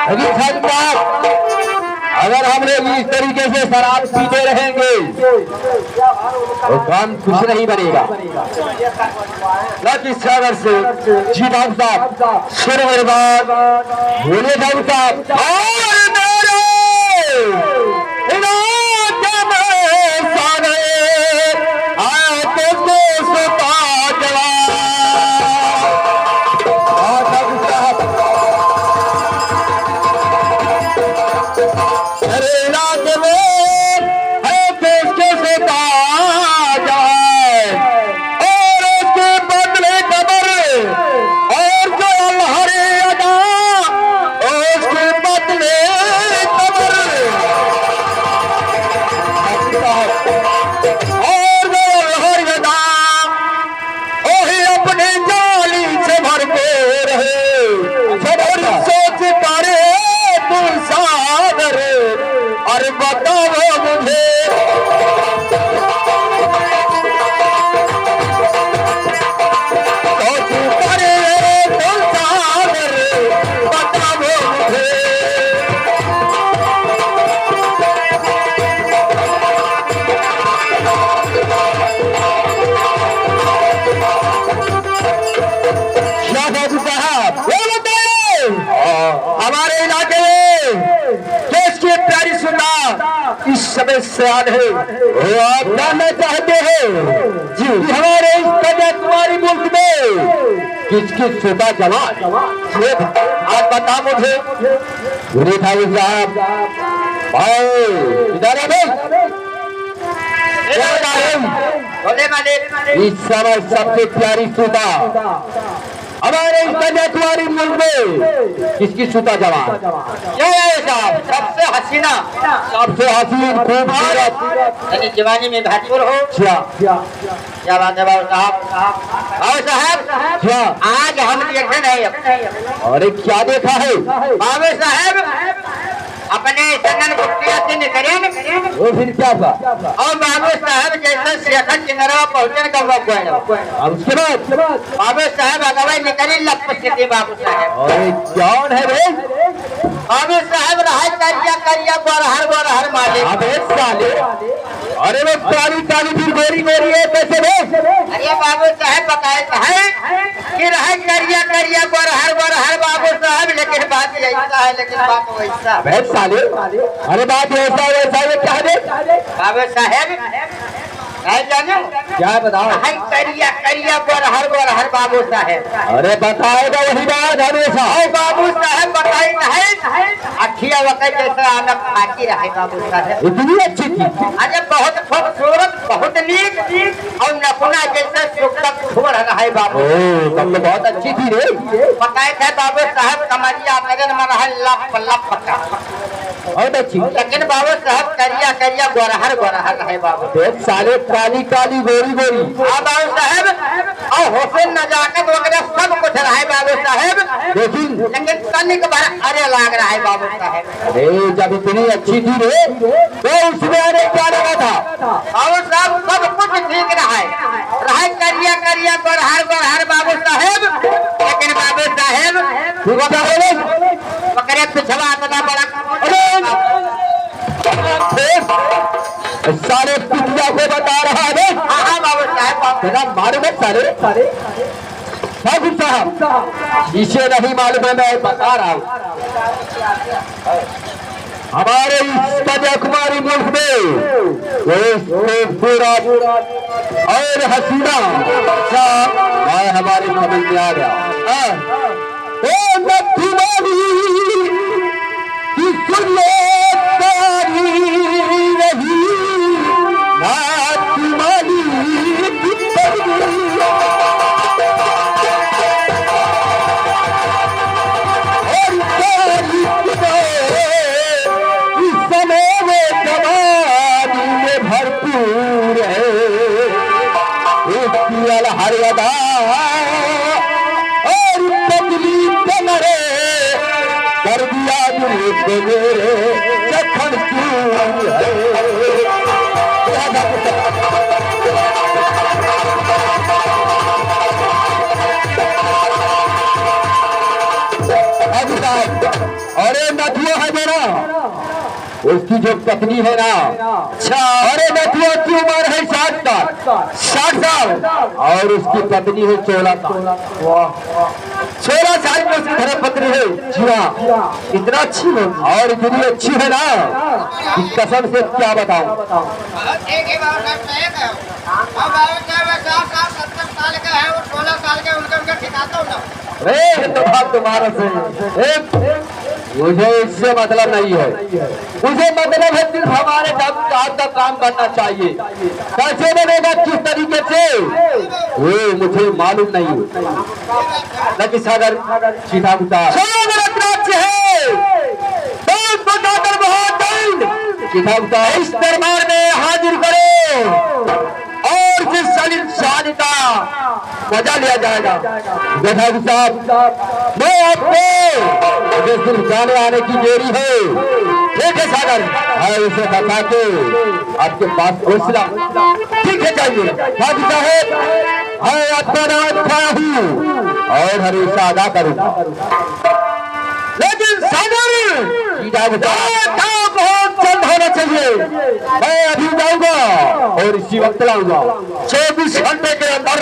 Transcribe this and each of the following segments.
लेकिन साहब अगर हम लोग इस तरीके से शराब पीते रहेंगे तो काम कुछ नहीं बनेगा। लकी सागर से जी बाबू साहब शुरू मेरे बाद बोले बाबू साहब और मेरे सयान है वो आप जानना चाहते हैं जी हमारे इस कन्याकुमारी मुल्क में किसकी सुबह जवान आप बता मुझे गुरी ठाकुर साहब भाई इधर इस समय सबसे प्यारी सुबह हमारे इस कन्याकुमारी मुल्क में किसकी सुता जवान साहब सबसे हसीना सबसे हसीन खूबसूरत जवानी में भरपूर हो। क्या बात है बाबू साहब। और साहब आज हम देखे नहीं। अरे क्या देखा है बाबू साहब अपने चंदन कुटिया से निकले वो फिर क्या था और बाबू साहब जैसे शेखर चिंगरवा पहुंचे का वक्त अब उसके बाद बाबू साहब अगवाई निकली लपस्थिति बाबू साहब। अरे कौन है रे बाबू साहब रहा करिया गोरहर मालिक। अबे साले अरे वो काली काली फिर गोरी गोरी है कैसे रे। अरे बाबू साहब बताए है कि रहा करिया गोरहर बाबू साहब लेकिन बात ऐसा है लेकिन बात वैसा अबे साले अरे बात ऐसा वैसा है क्या है बाबू साहब जाने क्या बताओ करिया गोरहर बाबू साहब। अरे बताएगा वही बात हमेशा बाबू साहब बताई है अखिया वक्त जैसा आलम खाकी रहे बाबू साहब इतनी अच्छी थी। अरे बहुत खूबसूरत बहुत नीक और नपुना जैसा सुखद खूब रहा बाबू। तब तो बहुत अच्छी थी रे। बताए थे बाबू साहब कमरिया लगन में रहा लप बहुत अच्छी लेकिन बाबू साहब करिया गोरहर रहे बाबू साले काली काली गोरी गोरी। हाँ बाबू साहब और हुसैन नजाकत वगैरह सब कुछ रहा है बाबू साहब लेकिन तनिक अरे लाग रहा है बाबू साहब। अरे जब इतनी अच्छी थी रे तो उसमें अरे क्या लगा था बाबू साहब सब कुछ ठीक रहा है करिया गोरहर बाबू साहब लेकिन बाबू साहब पकड़े पिछवा इतना बड़ा सारे पिछला को बता रहा है। हाँ बाबू साहब मालूम है सारे साहब इसे नहीं मालूम है मैं बता रहा हूँ। हमारे इस कन्याकुमारी मुल्क में खूबसूरत और हसीना हमारे समझ में आ गया हर अदा और तकलीफ मरे कर दिया मेरे जखन अब अरे नथिया है मेरा, उसकी जो पत्नी है ना, अच्छा, अरे नथिया की उम्र है 60 साल और उसकी पत्नी है 14 साल। 16 साल में उसकी धर्म पत्नी है। जी हाँ, इतना अच्छी है और इतनी अच्छी है ना कि कसम से क्या बताऊं। एक ही बात है, अब बाबा 60-70 साल का है, वो 16 साल के उनका ठिकाता हूँ ना। अरे तो बात तुम्हारा से मुझे इससे मतलब नहीं है, मुझे मतलब है सिर्फ हमारे हाथ का काम करना चाहिए। कैसे बनेगा, किस तरीके से, वो मुझे मालूम नहीं है। लकी सागर सीधा बुता सीधा बुता इस दरबार में हाजिर करो और जिस शादी का मजा लिया जाएगा। जनाब साहब, मैं आपको मुझे सिर्फ जाने आने की देरी है। ठीक है सागर, मैं उसे बता के आपके पास पहुंचना। ठीक है, चाहिए हाजी साहब, मैं आपका नाम खा हूँ और हमेशा अदा करूँगा। लेकिन सागर बहुत जल्द होना चाहिए। मैं अभी जाऊंगा और इसी वक्त लाऊंगा। 24 घंटे के अंदर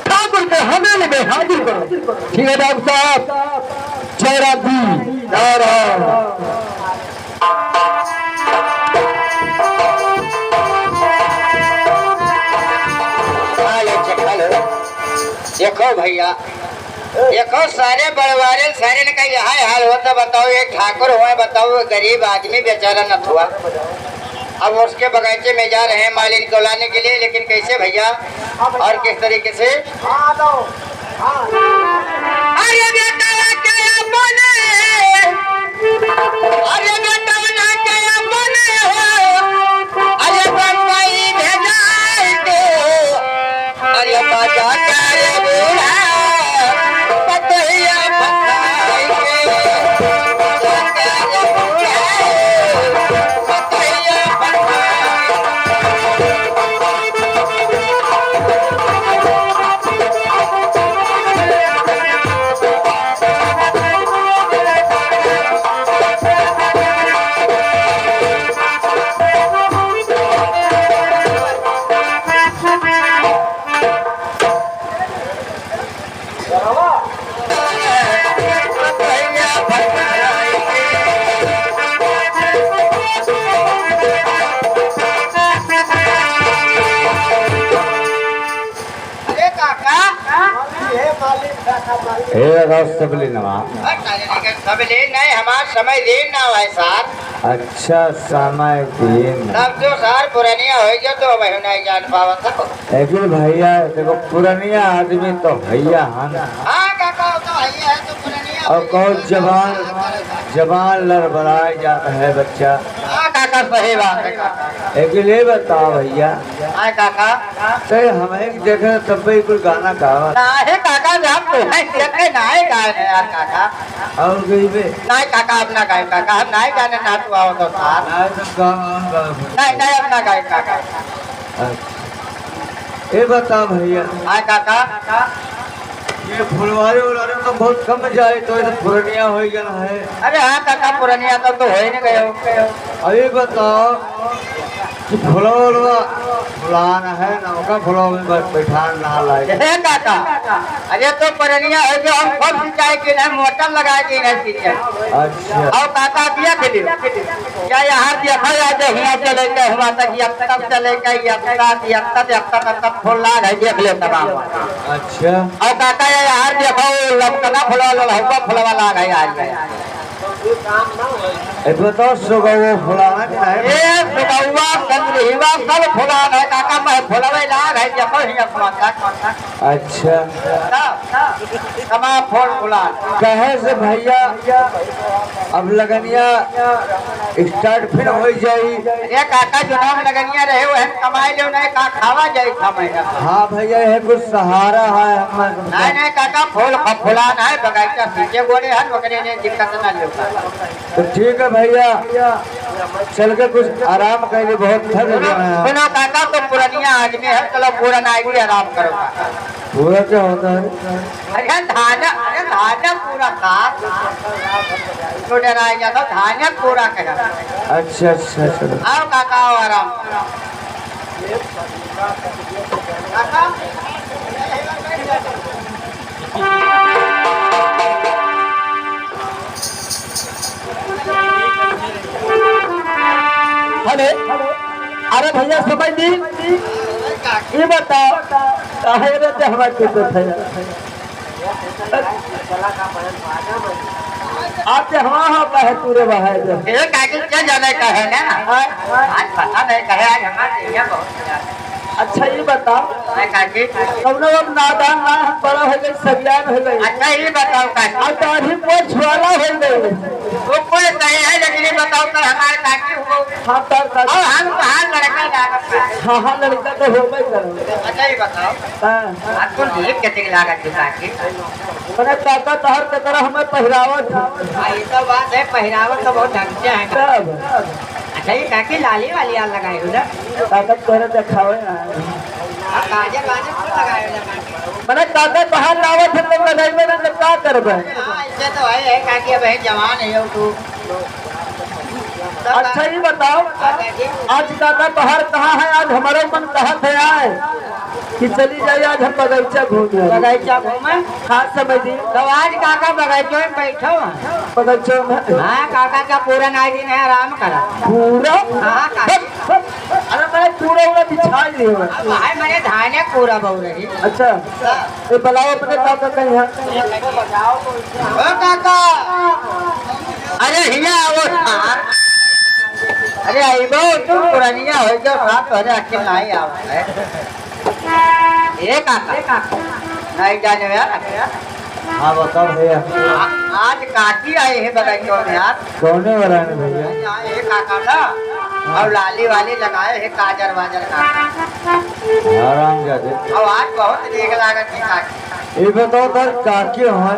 ठाकुर के हमेले में हाजिर करो। ठीक है डॉक्टर साहब, जय राम जी, जय राम। देखो भैया, देखो सारे बड़वारे सारे ने कहा हाय हाल होता, बताओ एक ठाकुर हुआ, बताओ गरीब आदमी बेचारा न हुआ। अब उसके बगीचे में जा रहे हैं मालिक को लाने के लिए, लेकिन कैसे भैया और किस तरीके से? अरे बेटा क्या बोले, अरे बेटा क्या बोले हो, अरे बम्बई भेजा दो, अरे बाजा सबले नहीं हमारा समय देन ना है सर। अच्छा, समय दिन तब जो सर पुरानिया हो गया तो मैं नहीं जान पावा था। लेकिन भैया देखो, पुरानिया आदमी तो भैया हम, हाँ काका तो भैया है तो पुरानिया, और कौन जवान लड़बड़ाए जाता है बच्चा। हाँ काका सही बात है काका। लेकिन ये बताओ भैया, हाँ काका, तो हमें देखे तब भी कोई गाना गावा ना है काका, हम तो नहीं देखे ना है गाने यार काका। और गई बे नहीं काका अपना गाय काका, हम नहीं गाने ना तू आओ तो साथ नहीं नहीं अपना गाय काका। ये बता भैया, हाँ काका, ये फुलवारी उलारे तो बहुत कम जाए तो ये पुरानिया हो गया है। अरे हाँ काका पुरानिया तो हो ही नहीं गए। अभी बताओ कि फुलान है नौका फुलो में बस बैठान ना लाए काका। अरे तो पुरानिया हो गया, हम सब सिंचाई की नहीं, मोटर लगाए की नहीं सिंचाई। अच्छा, और काका दिया के लिए क्या यहाँ दिया था या जो यहाँ चले गए हुआ तक तब चले गए तब फूल लाग है देख ले तमाम। अच्छा, और काका यहाँ देखो लपकना फुलवा लाग है आज गया। बताओ सुगवा फुलाना क्या है? ये सुगवा कंदहिवा सब फुलान है काका, मैं फुलवे लाग है देखो हिया फुलाता। अच्छा, तमाम फूल फुलान कहे से भैया अब लगनिया स्टार्ट फिर हो जाई। ये काका जो नाम लगनिया रहे वो कमाई लो नहीं का खावा जाए खामेगा। हाँ भैया, ये कुछ सहारा है हमारे। नहीं नहीं काका, फूल फुलान है बगीचा पीछे गोड़े है, वगैरह ने दिक्कत ना लो। तो ठीक है भैया, चल के कुछ आराम कर, बहुत थक गया है। सुनो काका, तो पुरानिया आदमी है, चलो पूरा नाइट आराम करो काका। पूरा क्या होता है? अरे धाना पूरा खा तो डराएगा तो धाना पूरा करा। अच्छा अच्छा चलो। आओ काका, आओ आराम काका। अरे अरे भैया समझ दी, ये बताओ काहे रहते हमारे कुछ है आपसे हाँ हाँ कहे पूरे बाहर ये काकी क्या जाने का है ना, आज पता नहीं कहे, आज हमारे यहाँ बहुत अच्छा ये बताओ काकी। कौनो अब नादान ना बड़ा हो गई, सबियान हो गई। अच्छा ये बताओ काकी, अब दाढ़ी पोछ वाला हो गई। वो कोई सही है, लेकिन ये बताओ कर हमारे काकी हो हाँ तर और हम कहाँ लड़का लागत है। हाँ हाँ लड़का तो हो गई करो। अच्छा ये बताओ हाँ आपको नील कितनी लागत है काकी? मैंने काका तहर के तरह हमें पहरावत ये तो बात है, पहनावट तो बहुत ढंग से है। तब अच्छा ये काकी लाली वाली यार लगाए हो ना, काका तोरे दिखावे काजल वाजल क्यों लगाए हो ना? मैंने काका तहर लावत है तो लगाई में तो क्या करबे? इससे तो है काकी, अब जवान है तू। अच्छा ये बताओ आज काका तहर कहाँ है? आज हमारा मन कहा थे आए कि चली जाए आज हम बगीचा घूमे। बगीचा घूमे? हाँ समझ दी। तो आज काका बगीचे में बैठो बगीचा में हाँ काका का पूरा नाई दिन है, आराम करा पूरा। हाँ काकी। अरे मैंने पूरा पूरा बिछा लिया है। अब भाई मैंने धाने पूरा बहु रही। अच्छा ये बुलाओ अपने काका कहीं है। ओ काका, अरे हिया वो था, अरे आइबो तुम पुरानिया हो जो साथ अरे अकेले नहीं आओ है। ये काका नहीं जाने यार। हाँ बताओ भैया। आज काकी आए हैं बगीचों में यार। सोने वाला है भैया। ये काका था और लाली वाली लगाए है, काजर वाजर का आराम जाते। और आज बहुत नीक लागत है काकी। ये बताओ तर काके हो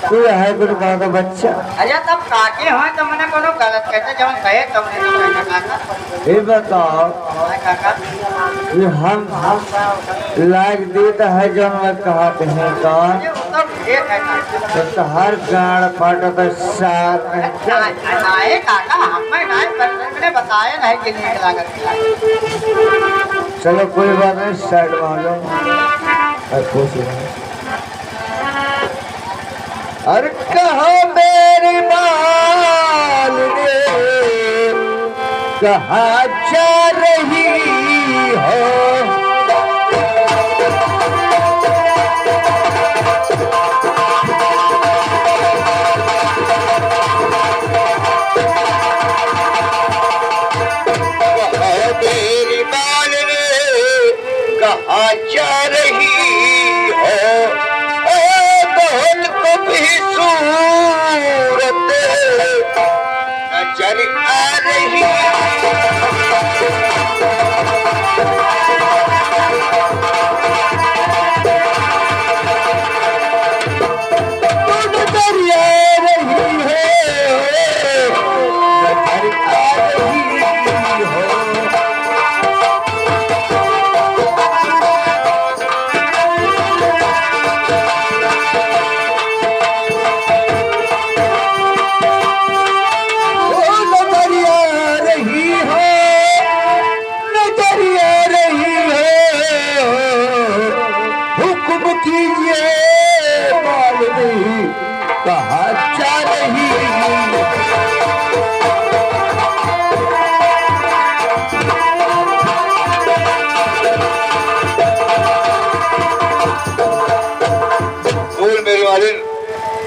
तू है कुछ कहा था बच्चा? अरे तब काके हो तो मैंने कोनो गलत कहते जब कहे तुमने तो कहना काका। ये बताओ काका ये हम लाग देता है जो मैं कहते हैं कौन ये तो ठीक है काका। तो हर गाड़ फाटा तो साथ नहीं काका, हमें नहीं करने मैंने बताया नहीं कि नीक लागत है। चलो कोई बात नहीं, साइड में आ जाओ। खुश अरे कहा मेरी माल रे कहा जा रही हो? मेरी माल रे कहा जा रही हो? बोल को भी सूरत नजर आ रही।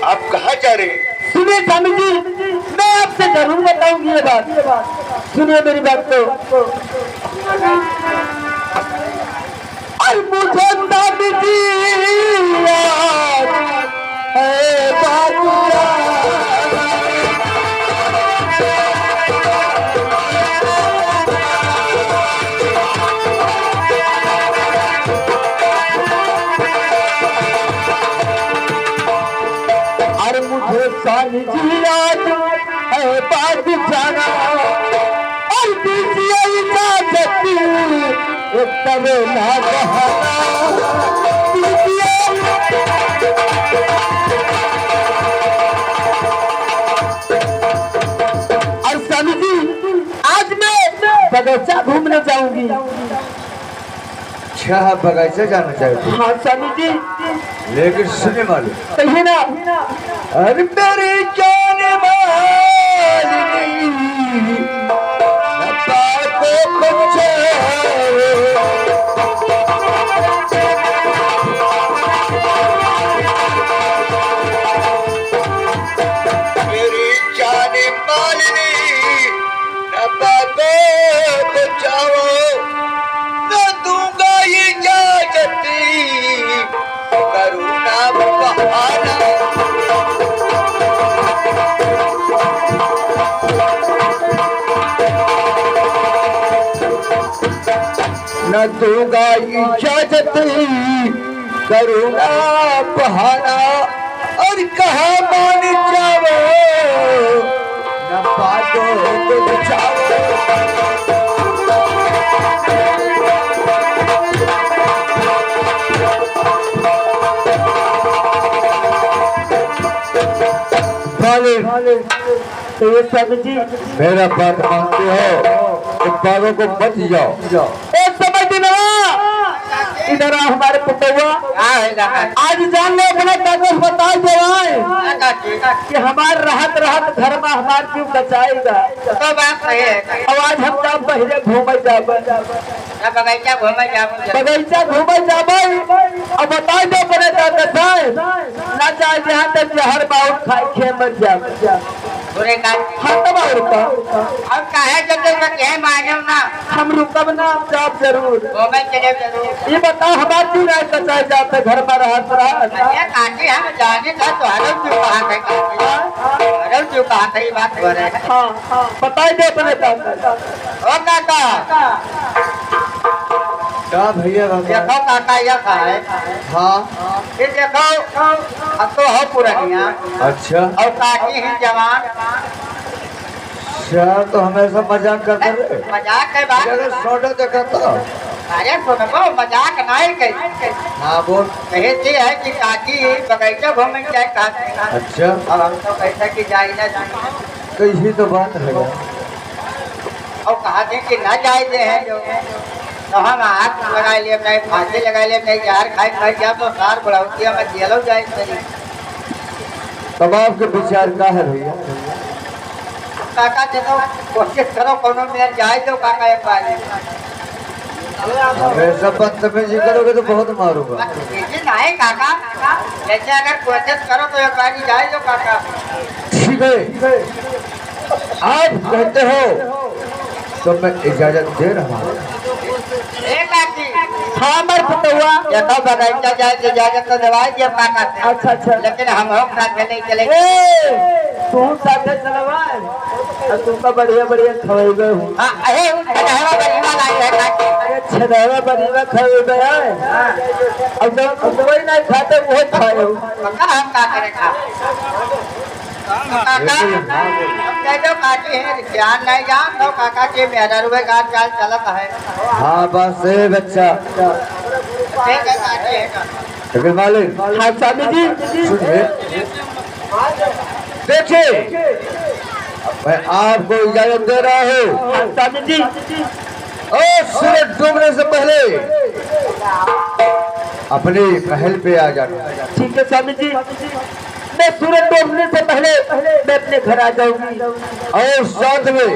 आप कहाँ जा रहे हैं? सुनिए स्वामी जी, मैं आपसे जरूर बताऊंगी ये बात। सुनिए मेरी बात तो। और मुझे स्वामी जी याद है बाबूरा। मुझे स्वामी जी याद है बात जाना और दीजिए इजाजत तब ना बहाना दीजिए। और स्वामी जी आज मैं बगीचा घूमने जाऊंगी। अच्छा आप बगीचा जाना चाहते हैं? हाँ स्वामी जी लेकिन सुने वाले कहिए ना। अरे मेरी जाने वाली को कुछ मेरी जाने वाली नब्बा को बचाओ न दूंगा इजाजत करुणा बहाना। न दूंगा इजाजत करुणा बहाना और कहा मान जाओ न बातों को बचाओ। तो ये स्वामी जी मेरा बात मानते हो तो बालों को बच जाओ। एक समय दिन इधर आ हमारे पुतवा आज जान ले अपने कागज बता देवाए कि हमार रहत रहत घर में हमार क्यों बचाएगा। तो बात सही है। अब आज हम जाब पहले घूमे जाब बगीचा घूमे जाऊँ बगीचा घूमे जाब अब बता दो अपने कागज ना जाए जहाँ तक जहर बाउट खाए खे मर जाब बुरे का हाँ तब और काहे जब तक कहे मानो ना हम रुकब ना हम जाब जरूर। घूमे चले जरूर। ये बताओ हमारे क्यों नहीं बचाए जाते घर में रहत रहत। ये काटी हम जाने था तो हरम क्यों कहा था काटी हरम क्यों कहा था ये बात हो रहा है। हाँ बताई दे अपने काका। ओ काका क्या भैया देखो काका यह कहा है। हाँ ये देखो अब तो हो पुरानिया अच्छा और काटी है जवान। अच्छा तो हमेशा मजाक करते रहे। मजाक के बात अगर सोडा देखा तो अरे सुनो मजाक नहीं कही हाँ बोल। कहे थी है कि काकी बगीचा घूमे जाए कहा। अच्छा अब हम तो कैसा कि जाए ना जाए तो यही तो बात है। और कहा थे कि न जाए दे हैं जो तो हम हाथ लगा लिए नहीं फांसी लगा लिए नहीं यार खाए खाए जा तो सार बढ़ाती मैं जेलो जाए नहीं। तब आपके विचार क्या है भैया? काका से तो कोशिश करो कोनो में जाए तो काका एक बार ऐसा बदतमीजी करोगे तो बहुत मारूंगा। नहीं काका जैसे अगर कोशिश करो तो एक बार जाए तो काका। ठीक है आप कहते हो तो मैं इजाजत दे रहा हूँ। हाँ मर पुतवा ये तो बगीचा जाए तो इजाजत तो दवाई दिया काका से। अच्छा अच्छा लेकिन हम लोग साथ में नहीं चलेंगे। तू साथे चलवाए और तुमका बढ़िया बढ़िया खवेबे हूँ। हाँ अरे छड़ावा बनीवा लाई है काकी। अरे छड़ावा बनीवा खवेबे है अब तो कोई नहीं खाते वो खाए हूँ। पक्का हम का करें खा काका कह दो काकी है ध्यान नहीं जान तो काका के मेरा रुपए का चाल चलता है। हाँ बस है बच्चा। ठीक है काकी है लेकिन मालिक हाँ स्वामी जी सुनिए देखिए मैं आपको इजाजत दे रहा हूँ हाँ स्वामी जी और सूरज डूबने से पहले अपने महल पे आ जाना। ठीक है स्वामी जी मैं सूरज डूबने से पहले मैं अपने घर आ जाऊंगी। और साथ में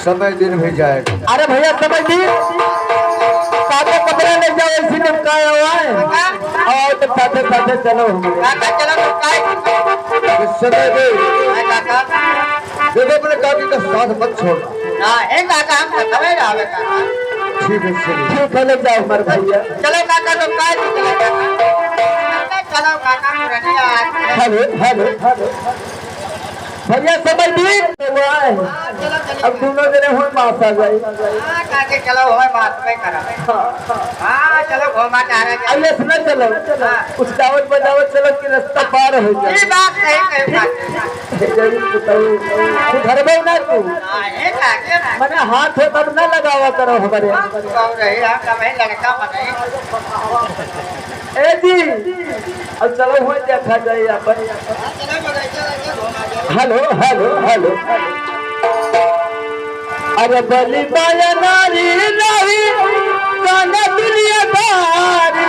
समय दिन भी जाएगा। अरे भैया समझ ली काका कपड़ा ले जाओ इसी निपटाया हुआ है और तो साथे साथे चलो हमारे। काका चलो तो काय इस समय में काका देखो अपने काकी का साथ मत छोड़ना। हाँ है काका हम खबर आवे काका। ठीक है चलिए। ठीक है ले जाओ हमारे भैया। चलो काका तो काय चलो काका चलो काका पुरानी आज हेलो हेलो हेलो भैया समय बीत हुआ है, अब दोनों जने हुए माफ आ गए। काके चलो होय बात में करा। हां चलो घुमा तारा के। अब ऐसे न चलो, कुछ गावत बजावत चलो कि रास्ता पार हो जाए। ये बात सही कहो काके। जरूर बताओ घर में ना तू हां ये काके मैंने हाथ हो तब न लगावा करो हमारे। कहो रही हम कभी लड़का बने। ए जी अब चलो हुए देखा जाए अपन। चलो बगैचा लगे घुमा दे। हेलो हेलो हेलो अरे बलि माया नारी नहीं गाना दुनिया दारी